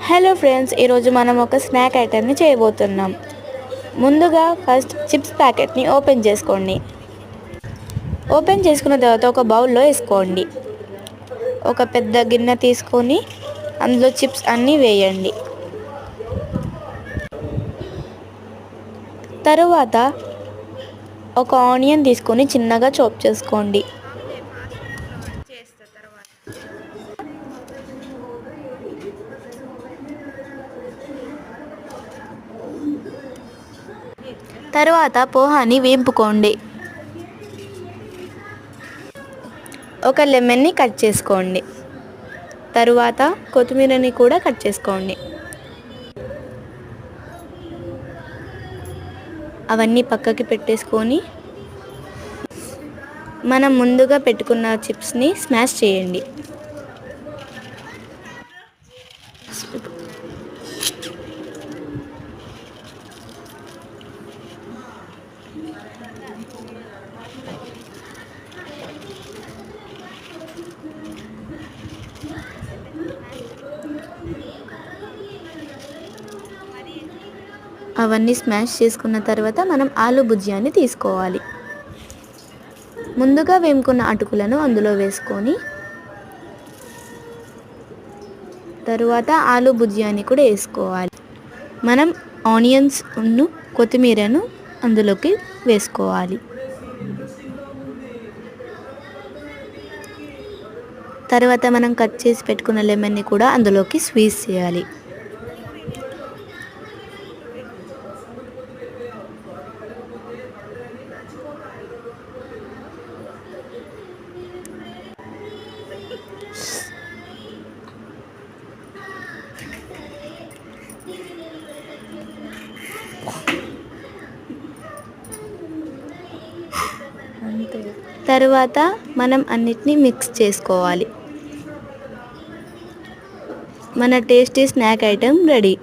Hello friends, ఈరోజు మనం ఒక స్నాక్ ఐటెంని చేయబోతున్నాం. ముందుగా ఫస్ట్ చిప్స్ ప్యాకెట్ని ఓపెన్ చేసుకోండి. ఓపెన్ చేసుకున్న తర్వాత ఒక బౌల్లో వేసుకోండి. ఒక పెద్ద గిన్నె తీసుకొని అందులో చిప్స్ అన్నీ వేయండి. తరువాత ఒక ఆనియన్ తీసుకొని చిన్నగా చాప్ చేసుకోండి. తరువాత పోహాని వేపుకోండి. ఒక లెమన్ని కట్ చేసుకోండి. తరువాత కొత్తిమీరని కూడా కట్ చేసుకోండి. అవన్నీ పక్కకి పెట్టేసుకొని మనం ముందుగా పెట్టుకున్న చిప్స్ని స్మాష్ చేయండి. అవన్నీ స్మాష్ చేసుకున్న తర్వాత మనం ఆలు భుజియాని తీసుకోవాలి. ముందుగా వేముకున్న అటుకులను అందులో వేసుకొని తరువాత ఆలు భుజియాని కూడా వేసుకోవాలి. మనం ఆనియన్స్ కొత్తిమీరను అందులోకి వేసుకోవాలి. తర్వాత మనం కట్ చేసి పెట్టుకున్న లెమన్ని కూడా అందులోకి స్క్వీజ్ చేయాలి. తరువాత మనం అన్నిటినీ మిక్స్ చేసుకోవాలి. మన టేస్టీ స్నాక్ ఐటెం రెడీ.